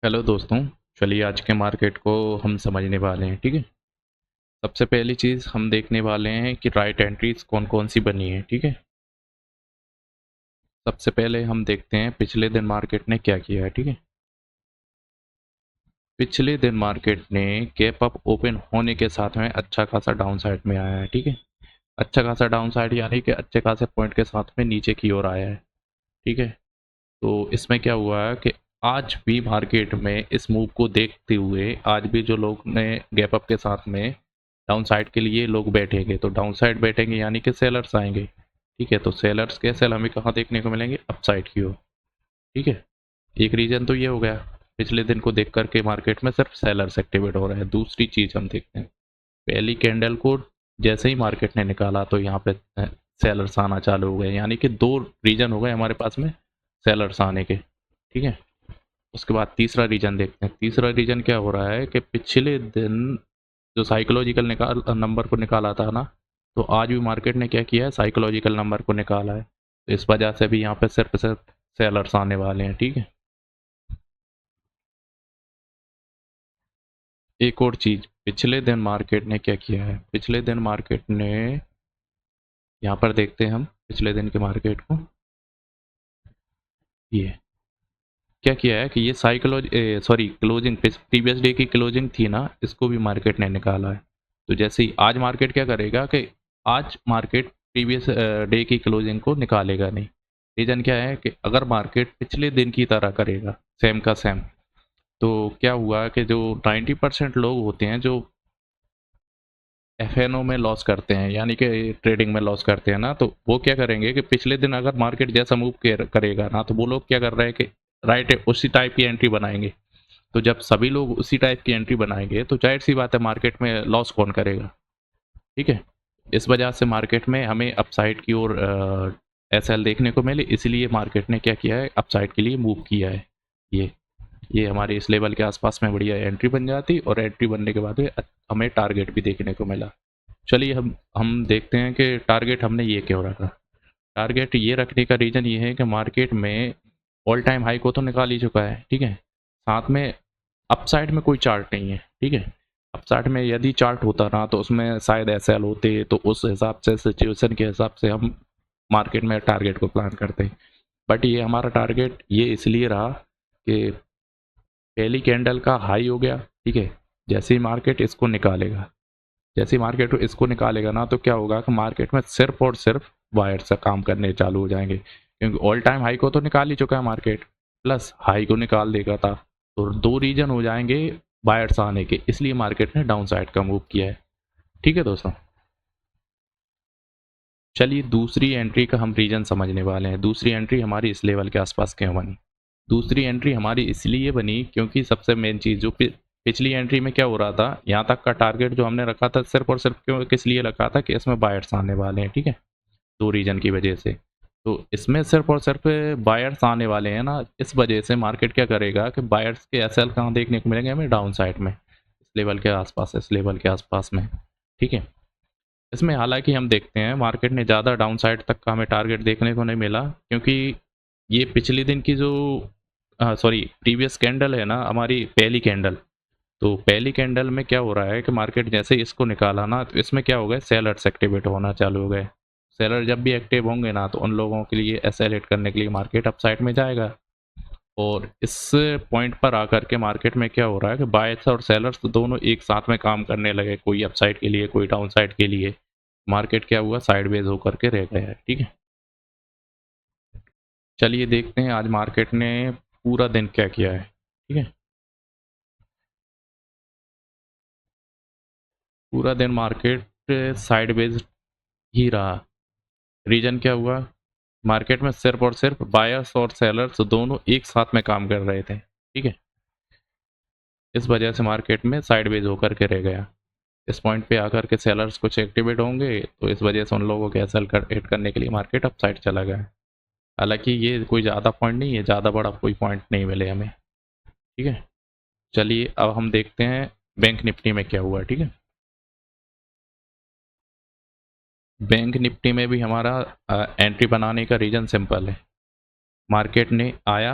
Hello दोस्तों। चलिए आज के मार्केट को हम समझने वाले हैं। ठीक है। सबसे पहली चीज़ हम देखने वाले हैं कि राइट एंट्रीज कौन कौन सी बनी है। ठीक है। सबसे पहले हम देखते हैं पिछले दिन मार्केट ने क्या किया है। ठीक है। पिछले दिन मार्केट ने गैप अप ओपन होने के साथ में अच्छा खासा डाउन साइड में आया है। ठीक है। अच्छा खासा डाउन साइड यानी कि अच्छे खासे पॉइंट के साथ में नीचे की ओर आया है। ठीक है। तो इसमें क्या हुआ है कि आज भी मार्केट में इस मूव को देखते हुए आज भी जो लोग ने गैप अप के साथ में डाउन साइड के लिए लोग बैठेंगे, तो डाउन साइड बैठेंगे यानी कि सेलर्स आएंगे। ठीक है। तो सेलर्स के सेल हमें कहाँ देखने को मिलेंगे? अपसाइड की ओर। ठीक है। एक रीजन तो ये हो गया, पिछले दिन को देख करके मार्केट में सिर्फ सेलर्स एक्टिवेट हो रहे हैं। दूसरी चीज हम देखते हैं, पहली कैंडल को जैसे ही मार्केट ने निकाला तो यहाँ पे सेलर्स आना चालू हो गए, यानी कि दो रीजन हो गए हमारे पास में सेलर्स आने के। ठीक है। उसके बाद तीसरा रीजन देखते हैं। तीसरा रीजन क्या हो रहा है कि पिछले दिन जो साइकोलॉजिकल निकाल नंबर को निकाला था ना, तो आज भी मार्केट ने क्या किया है? साइकोलॉजिकल नंबर को निकाला है। तो इस वजह से भी यहाँ पे सिर्फ सिर्फ सेलर्स आने वाले हैं। ठीक है। एक और चीज, पिछले दिन मार्केट ने क्या किया है? पिछले दिन मार्केट ने, यहाँ पर देखते हैं हम पिछले दिन के मार्केट को, ये क्या किया है कि ये psychology sorry closing, previous day की क्लोजिंग थी ना, इसको भी मार्केट ने निकाला है। तो जैसे ही आज मार्केट क्या करेगा कि आज मार्केट प्रीवियस डे की क्लोजिंग को निकालेगा नहीं। रीजन क्या है कि अगर मार्केट पिछले दिन की तरह करेगा सेम का सेम, तो क्या हुआ कि जो 90% लोग होते हैं जो एफ में लॉस करते हैं यानी कि ट्रेडिंग में लॉस करते हैं ना, तो वो क्या करेंगे कि पिछले दिन अगर मार्केट जैसा मूव करेगा ना, तो वो लोग क्या कर रहे हैं कि राइट उसी टाइप की एंट्री बनाएंगे। तो जब सभी लोग उसी टाइप की एंट्री बनाएंगे तो जाहिर सी बात है मार्केट में लॉस कौन करेगा? ठीक है। इस वजह से मार्केट में हमें अपसाइड की ओर एस एल देखने को मिले, इसलिए मार्केट ने क्या किया है? अपसाइड के लिए मूव किया है। ये ये हमारे इस लेवल के आसपास में बढ़िया एंट्री बन जाती, और एंट्री बनने के बाद में हमें टारगेट भी देखने को मिला। चलिए हम देखते हैं कि टारगेट हमने ये क्यों रखा। टारगेट ये रखने का रीज़न ये है कि मार्केट में ऑल टाइम हाई को तो निकाल ही चुका है। ठीक है। साथ में अपसाइड में कोई चार्ट नहीं है। ठीक है। अपसाइड में यदि चार्ट होता ना तो उसमें शायद एस एल होते, तो उस हिसाब से सिचुएशन के हिसाब से हम मार्केट में टारगेट को प्लान करते हैं। बट ये हमारा टारगेट ये इसलिए रहा कि पहली कैंडल का हाई हो गया। ठीक है। जैसे ही मार्केट इसको निकालेगा, जैसे ही मार्केट इसको निकालेगा ना, तो क्या होगा कि मार्केट में सिर्फ और सिर्फ वायर से काम करने चालू हो जाएंगे, क्योंकि ऑल टाइम हाई को तो निकाल ही चुका है मार्केट, प्लस हाई को निकाल देगा था। तो दो रीजन हो जाएंगे बायर्स आने के, इसलिए मार्केट ने डाउन साइड का मूव किया है। ठीक है दोस्तों। चलिए दूसरी एंट्री का हम रीजन समझने वाले हैं। दूसरी एंट्री हमारी इस लेवल के आसपास क्यों बनी? दूसरी एंट्री हमारी इसलिए बनी क्योंकि सबसे मेन चीज़ जो पिछली एंट्री में क्या हो रहा था, यहाँ तक का टारगेट जो हमने रखा था सिर्फ और सिर्फ क्यों किस लिए रखा था कि इसमें बायर्स आने वाले हैं। ठीक है। दो रीजन की वजह से, तो इसमें सिर्फ और सिर्फ बायर्स आने वाले हैं ना, इस वजह से मार्केट क्या करेगा कि बायर्स के एस एल कहाँ देखने को मिलेंगे हमें? डाउन साइड में, इस लेवल के आसपास, इस लेवल के आसपास में। ठीक है। इसमें हालांकि हम देखते हैं मार्केट ने ज़्यादा डाउन साइड तक का हमें टारगेट देखने को नहीं मिला, क्योंकि ये पिछले दिन की जो सॉरी प्रीवियस कैंडल है ना, हमारी पहली कैंडल, तो पहली कैंडल में क्या हो रहा है कि मार्केट जैसे इसको निकाला ना, तो इसमें क्या हो गया? सेलर्स एक्टिवेट होना चालू हो गए। सेलर जब भी एक्टिव होंगे ना, तो उन लोगों के लिए एसेलेट करने के लिए मार्केट अपसाइड में जाएगा। और इस पॉइंट पर आकर के मार्केट में क्या हो रहा है कि बायर्स और सेलर्स तो दोनों एक साथ में काम करने लगे, कोई अपसाइड के लिए कोई डाउन साइड के लिए। मार्केट क्या हुआ? साइडवेज होकर के रह गया है। ठीक है। चलिए देखते हैं आज मार्केट ने पूरा दिन क्या किया है। ठीक है। पूरा दिन मार्केट साइडवेज ही रहा। रीजन क्या हुआ? मार्केट में सिर्फ और सिर्फ बायर्स और सेलर्स दोनों एक साथ में काम कर रहे थे। ठीक है। इस वजह से मार्केट में साइडवेज होकर के रह गया। इस पॉइंट पे आकर के सेलर्स कुछ एक्टिवेट होंगे, तो इस वजह से उन लोगों को एसएल कर हिट करने के लिए मार्केट अप साइड चला गया। हालांकि ये कोई ज़्यादा पॉइंट नहीं है, ज़्यादा बड़ा कोई पॉइंट नहीं मिले हमें। ठीक है। चलिए अब हम देखते हैं बैंक निफ्टी में क्या हुआ। ठीक है। बैंक निफ्टी में भी हमारा एंट्री बनाने का रीज़न सिंपल है। मार्केट ने आया,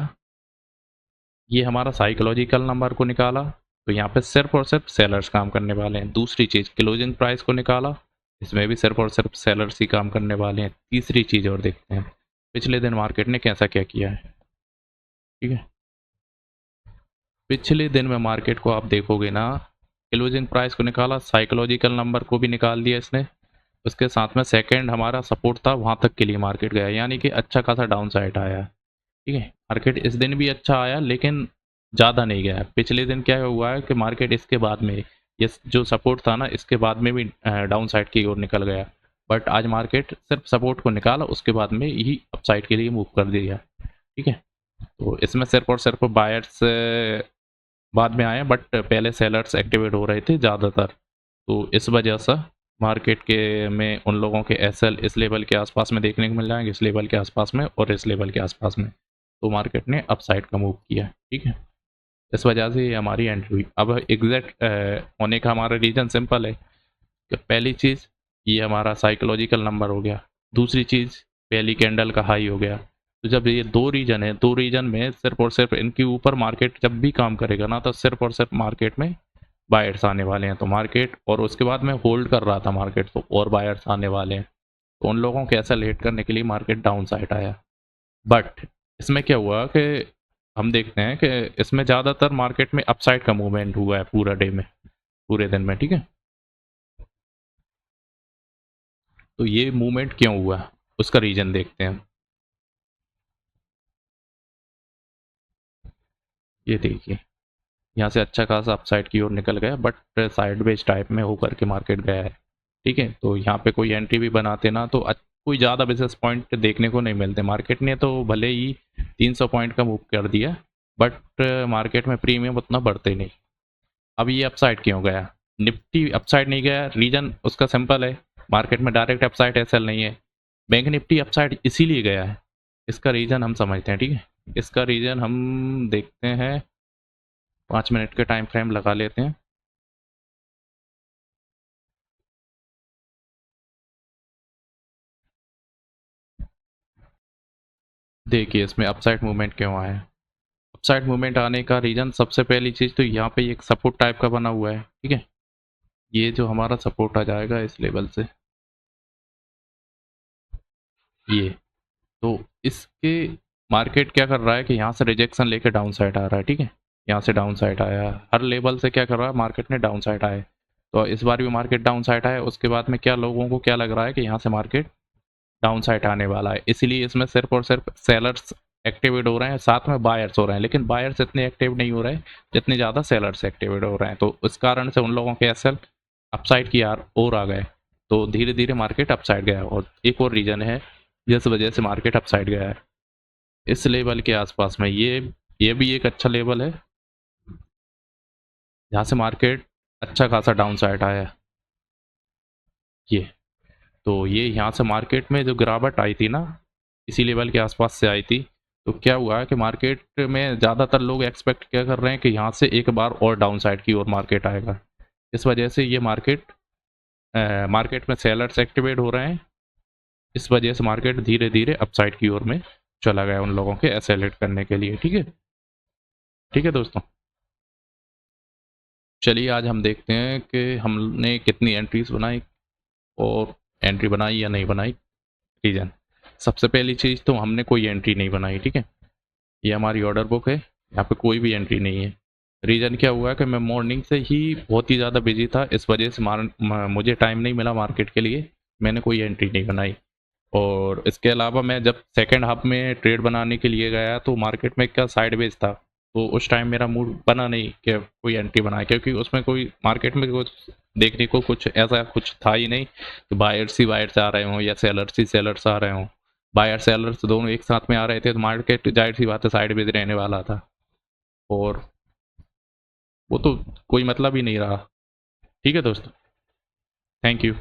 ये हमारा साइकोलॉजिकल नंबर को निकाला, तो यहाँ पे सिर्फ और सिर्फ सेलर्स काम करने वाले हैं। दूसरी चीज़ क्लोजिंग प्राइस को निकाला, इसमें भी सिर्फ और सिर्फ सेलर्स ही काम करने वाले हैं। तीसरी चीज़ और देखते हैं पिछले दिन मार्केट ने कैसा क्या किया है। ठीक है, पिछले दिन में मार्केट को आप देखोगे ना, क्लोजिंग प्राइस को निकाला, साइकोलॉजिकल नंबर को भी निकाल दिया इसने, उसके साथ में सेकंड हमारा सपोर्ट था वहाँ तक के लिए मार्केट गया, यानी कि अच्छा खासा डाउन साइड आया। ठीक है, मार्केट इस दिन भी अच्छा आया लेकिन ज़्यादा नहीं गया। पिछले दिन क्या हुआ है कि मार्केट इसके बाद में ये जो सपोर्ट था ना, इसके बाद में भी डाउन साइड की ओर निकल गया, बट आज मार्केट सिर्फ सपोर्ट को निकाला, उसके बाद में ही अप साइड के लिए मूव कर दिया। ठीक है, तो इसमें सिर्फ और सिर्फ बायर्स बाद में आए, बट पहले सेलर्स एक्टिवेट हो रहे थे ज़्यादातर, तो इस वजह से मार्केट के में उन लोगों के एसएल इस लेवल के आसपास में देखने को मिल जाएंगे, इस लेवल के आसपास में और इस लेवल के आसपास में, तो मार्केट ने अप साइड का मूव किया। ठीक है, इस वजह से ये हमारी एंट्री हुई। अब एग्जैक्ट होने का हमारा रीज़न सिंपल है कि पहली चीज़ ये हमारा साइकोलॉजिकल नंबर हो गया, दूसरी चीज़ पहली कैंडल का हाई हो गया। तो जब ये दो रीजन है, दो रीजन में सिर्फ और सिर्फ इनके ऊपर मार्केट जब भी काम करेगा ना, तो सिर्फ और सिर्फ मार्केट में बायर्स आने वाले हैं। तो मार्केट और उसके बाद में होल्ड कर रहा था मार्केट, तो और बायर्स आने वाले हैं, तो उन लोगों को ऐसा लेट करने के लिए मार्केट डाउन साइड आया। बट इसमें क्या हुआ कि हम देखते हैं कि इसमें ज़्यादातर मार्केट में अपसाइड का मूवमेंट हुआ है पूरा डे में, पूरे दिन में। ठीक है, तो ये मूवमेंट क्यों हुआ उसका रीज़न देखते हैं। ये देखिए, यहाँ से अच्छा खासा अपसाइड की ओर निकल गया, बट साइडवेज टाइप में होकर के मार्केट गया है। ठीक है, तो यहाँ पे कोई एंट्री भी बनाते ना तो कोई ज़्यादा बेसिस पॉइंट देखने को नहीं मिलते। मार्केट ने तो भले ही 300 पॉइंट का मूव कर दिया, बट मार्केट में प्रीमियम उतना बढ़ते नहीं। अब ये अपसाइड क्यों गया, निफ्टी अपसाइड नहीं गया, रीजन उसका सिंपल है, मार्केट में डायरेक्ट अपसाइड एसएल नहीं है। बैंक निफ्टी अपसाइड इसीलिए गया है, इसका रीज़न हम समझते हैं। ठीक है, इसका रीज़न हम देखते हैं, 5 मिनट के टाइम फ्रेम लगा लेते हैं। देखिए इसमें अपसाइड मूवमेंट क्यों आया है। अपसाइड मूवमेंट आने का रीज़न सबसे पहली चीज़ तो यहाँ पे एक सपोर्ट टाइप का बना हुआ है। ठीक है, ये जो हमारा सपोर्ट आ जाएगा इस लेवल से, ये तो इसके मार्केट क्या कर रहा है कि यहाँ से रिजेक्शन लेके डाउन साइड आ रहा है। ठीक है, यहाँ से डाउन साइड आया, हर लेवल से क्या कर रहा है मार्केट ने डाउन साइड आया, तो इस बार भी मार्केट डाउन साइड आया। उसके बाद में क्या लोगों को क्या लग रहा है कि यहाँ से मार्केट डाउन साइड आने वाला है, इसलिए इसमें सिर्फ और सिर्फ सेलर्स एक्टिवेट हो रहे हैं, साथ में बायर्स हो रहे हैं, लेकिन बायर्स इतने एक्टिव नहीं हो रहे जितने ज़्यादा सेलर्स एक्टिवेट हो रहे हैं, तो इस कारण से उन लोगों के एसएल अपसाइड की ओर आ गए, तो धीरे धीरे मार्केट अपसाइड गया। और एक और रीज़न है जिस वजह से मार्केट अपसाइड गया है, इस लेवल के आसपास में ये भी एक अच्छा लेवल है जहाँ से मार्केट अच्छा खासा डाउन साइड आया है। ये तो ये यहाँ से मार्केट में जो गिरावट आई थी ना, इसी लेवल के आसपास से आई थी, तो क्या हुआ कि मार्केट में ज़्यादातर लोग एक्सपेक्ट क्या कर रहे हैं कि यहाँ से एक बार और डाउन साइड की ओर मार्केट आएगा, इस वजह से ये मार्केट में सेलर्स एक्टिवेट हो रहे हैं, इस वजह से मार्केट धीरे धीरे अपसाइड की ओर में चला गया उन लोगों के एसेलेट करने के लिए। ठीक है, ठीक है दोस्तों, चलिए आज हम देखते हैं कि हमने कितनी एंट्रीज बनाई और एंट्री बनाई या नहीं बनाई। रीज़न, सबसे पहली चीज़ तो हमने कोई एंट्री नहीं बनाई। ठीक है, ये हमारी ऑर्डर बुक है, यहाँ पे कोई भी एंट्री नहीं है। रीज़न क्या हुआ कि मैं मॉर्निंग से ही बहुत ही ज़्यादा बिजी था, इस वजह से मुझे टाइम नहीं मिला मार्केट के लिए, मैंने कोई एंट्री नहीं बनाई। और इसके अलावा मैं जब सेकेंड हाफ में ट्रेड बनाने के लिए गया तो मार्केट में क्या साइडवेज था, तो उस टाइम मेरा मूड बना नहीं कि कोई एंट्री बनाए, क्योंकि उसमें कोई मार्केट में कुछ देखने को कुछ ऐसा कुछ था ही नहीं कि बायर्स ही बायर्स आ रहे हों या सेलर्स ही सेलर्स आ रहे हों। बायर सेलर्स दोनों एक साथ में आ रहे थे, तो मार्केट जाहिर सी बात है साइडवेज रहने वाला था, और वो तो कोई मतलब ही नहीं रहा। ठीक है दोस्तों, थैंक यू।